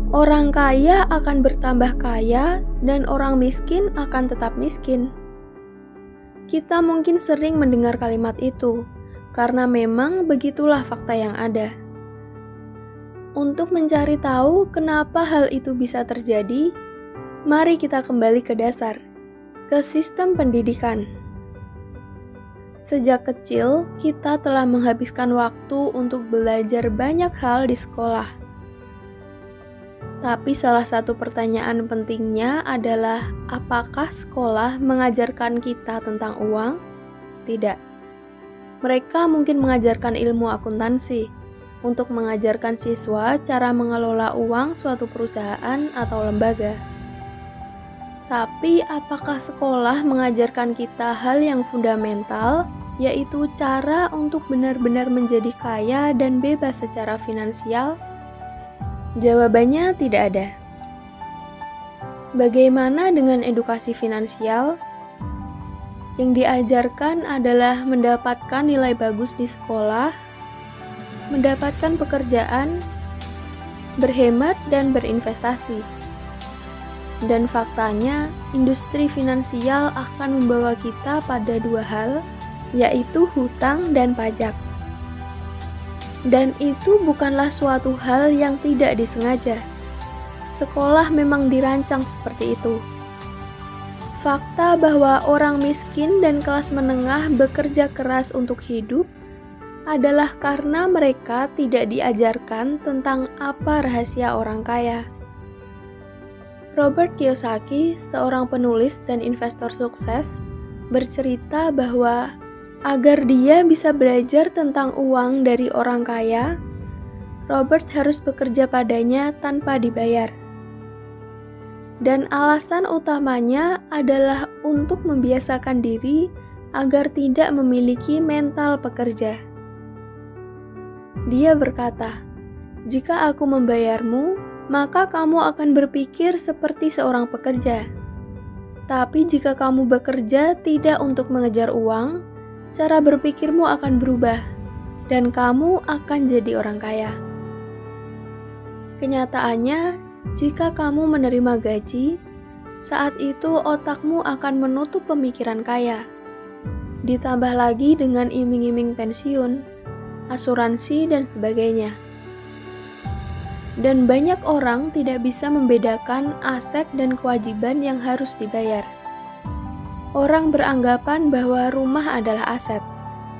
Orang kaya akan bertambah kaya dan orang miskin akan tetap miskin. Kita mungkin sering mendengar kalimat itu, karena memang begitulah fakta yang ada. Untuk mencari tahu kenapa hal itu bisa terjadi, mari kita kembali ke dasar, ke sistem pendidikan. Sejak kecil, kita telah menghabiskan waktu untuk belajar banyak hal di sekolah. Tapi salah satu pertanyaan pentingnya adalah, apakah sekolah mengajarkan kita tentang uang? Tidak. Mereka mungkin mengajarkan ilmu akuntansi untuk mengajarkan siswa cara mengelola uang suatu perusahaan atau lembaga. Tapi apakah sekolah mengajarkan kita hal yang fundamental, yaitu cara untuk benar-benar menjadi kaya dan bebas secara finansial? Jawabannya tidak ada. Bagaimana dengan edukasi finansial? Yang diajarkan adalah mendapatkan nilai bagus di sekolah, mendapatkan pekerjaan, berhemat, dan berinvestasi. Dan faktanya, industri finansial akan membawa kita pada dua hal, yaitu hutang dan pajak. Dan itu bukanlah suatu hal yang tidak disengaja. Sekolah memang dirancang seperti itu. Fakta bahwa orang miskin dan kelas menengah bekerja keras untuk hidup adalah karena mereka tidak diajarkan tentang apa rahasia orang kaya. Robert Kiyosaki, seorang penulis dan investor sukses, bercerita bahwa agar dia bisa belajar tentang uang dari orang kaya, Robert harus bekerja padanya tanpa dibayar. Dan alasan utamanya adalah untuk membiasakan diri agar tidak memiliki mental pekerja. Dia berkata, "Jika aku membayarmu, maka kamu akan berpikir seperti seorang pekerja. Tapi jika kamu bekerja tidak untuk mengejar uang, cara berpikirmu akan berubah, dan kamu akan jadi orang kaya." Kenyataannya, jika kamu menerima gaji, saat itu otakmu akan menutup pemikiran kaya. Ditambah lagi dengan iming-iming pensiun, asuransi, dan sebagainya. Dan banyak orang tidak bisa membedakan aset dan kewajiban yang harus dibayar. Orang beranggapan bahwa rumah adalah aset,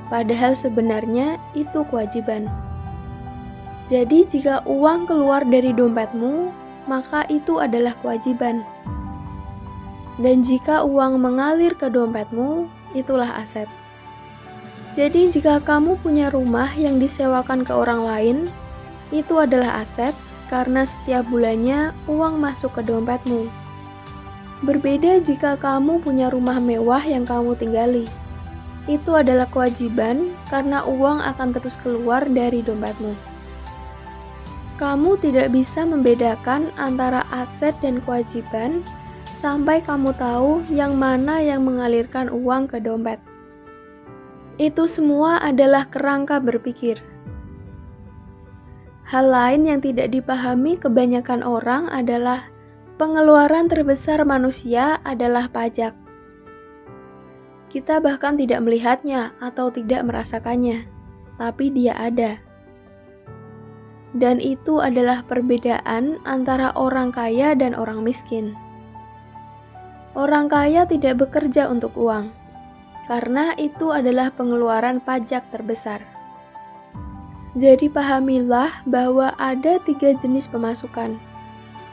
padahal sebenarnya itu kewajiban. Jadi jika uang keluar dari dompetmu, maka itu adalah kewajiban. Dan jika uang mengalir ke dompetmu, itulah aset. Jadi jika kamu punya rumah yang disewakan ke orang lain, itu adalah aset karena setiap bulannya uang masuk ke dompetmu. Berbeda jika kamu punya rumah mewah yang kamu tinggali. Itu adalah kewajiban karena uang akan terus keluar dari dompetmu. Kamu tidak bisa membedakan antara aset dan kewajiban sampai kamu tahu yang mana yang mengalirkan uang ke dompet. Itu semua adalah kerangka berpikir. Hal lain yang tidak dipahami kebanyakan orang adalah pengeluaran terbesar manusia adalah pajak. Kita bahkan tidak melihatnya atau tidak merasakannya, tapi dia ada. Dan itu adalah perbedaan antara orang kaya dan orang miskin. Orang kaya tidak bekerja untuk uang, karena itu adalah pengeluaran pajak terbesar. Jadi pahamilah bahwa ada 3 jenis pemasukan.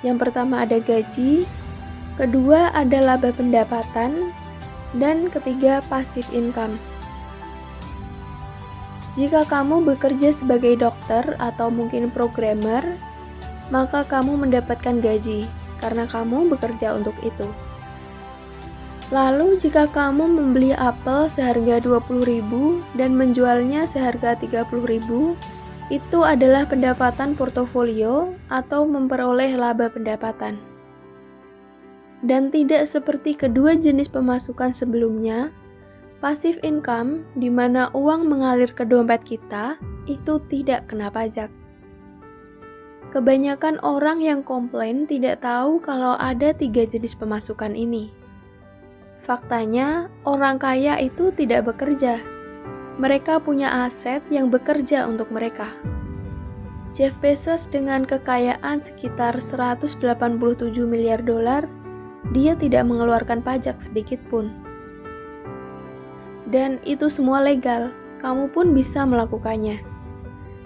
Yang pertama ada gaji, kedua ada laba pendapatan, dan ketiga passive income. Jika kamu bekerja sebagai dokter atau mungkin programmer, maka kamu mendapatkan gaji karena kamu bekerja untuk itu. Lalu jika kamu membeli apel seharga 20.000 dan menjualnya seharga 30.000, itu adalah pendapatan portofolio atau memperoleh laba pendapatan. Dan tidak seperti kedua jenis pemasukan sebelumnya, passive income di mana uang mengalir ke dompet kita itu tidak kena pajak. Kebanyakan orang yang komplain tidak tahu kalau ada 3 jenis pemasukan ini. Faktanya, orang kaya itu tidak bekerja. Mereka punya aset yang bekerja untuk mereka. Jeff Bezos dengan kekayaan sekitar 187 miliar dolar, dia tidak mengeluarkan pajak sedikit pun. Dan itu semua legal, kamu pun bisa melakukannya.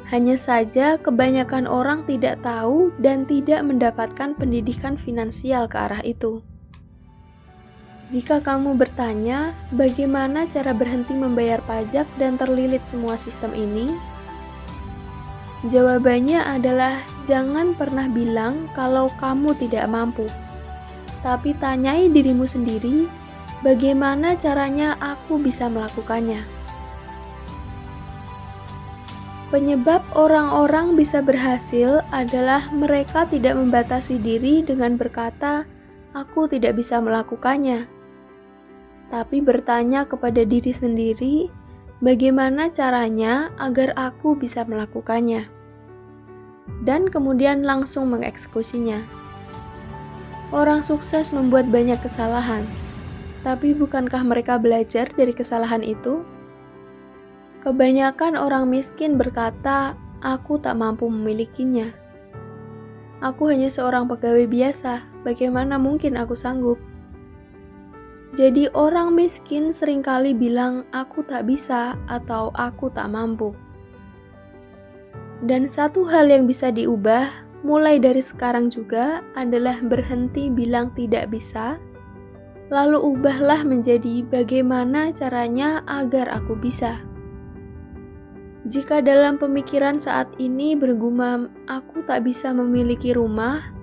Hanya saja kebanyakan orang tidak tahu dan tidak mendapatkan pendidikan finansial ke arah itu. Jika kamu bertanya, bagaimana cara berhenti membayar pajak dan terlilit semua sistem ini? Jawabannya adalah jangan pernah bilang kalau kamu tidak mampu. Tapi tanyai dirimu sendiri, bagaimana caranya aku bisa melakukannya? Penyebab orang-orang bisa berhasil adalah mereka tidak membatasi diri dengan berkata, "Aku tidak bisa melakukannya." Tapi bertanya kepada diri sendiri, bagaimana caranya agar aku bisa melakukannya? Dan kemudian langsung mengeksekusinya. Orang sukses membuat banyak kesalahan, tapi bukankah mereka belajar dari kesalahan itu? Kebanyakan orang miskin berkata, "Aku tak mampu memilikinya. Aku hanya seorang pegawai biasa, bagaimana mungkin aku sanggup?" Jadi orang miskin seringkali bilang, "Aku tak bisa" atau "Aku tak mampu." Dan satu hal yang bisa diubah, mulai dari sekarang juga, adalah berhenti bilang tidak bisa, lalu ubahlah menjadi bagaimana caranya agar aku bisa. Jika dalam pemikiran saat ini bergumam, "Aku tak bisa memiliki rumah,"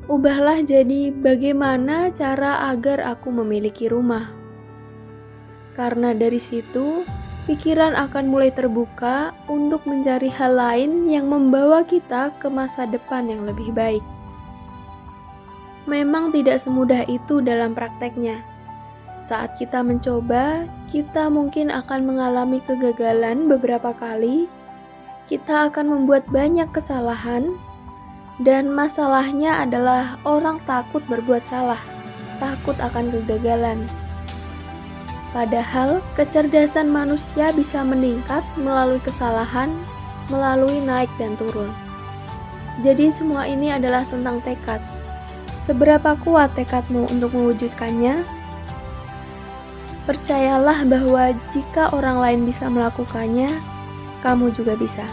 ubahlah jadi bagaimana cara agar aku memiliki rumah. Karena dari situ, pikiran akan mulai terbuka untuk mencari hal lain yang membawa kita ke masa depan yang lebih baik. Memang tidak semudah itu dalam prakteknya. Saat kita mencoba, kita mungkin akan mengalami kegagalan beberapa kali, kita akan membuat banyak kesalahan, dan masalahnya adalah orang takut berbuat salah, takut akan kegagalan. Padahal kecerdasan manusia bisa meningkat melalui kesalahan, melalui naik dan turun. Jadi semua ini adalah tentang tekad. Seberapa kuat tekadmu untuk mewujudkannya? Percayalah bahwa jika orang lain bisa melakukannya, kamu juga bisa.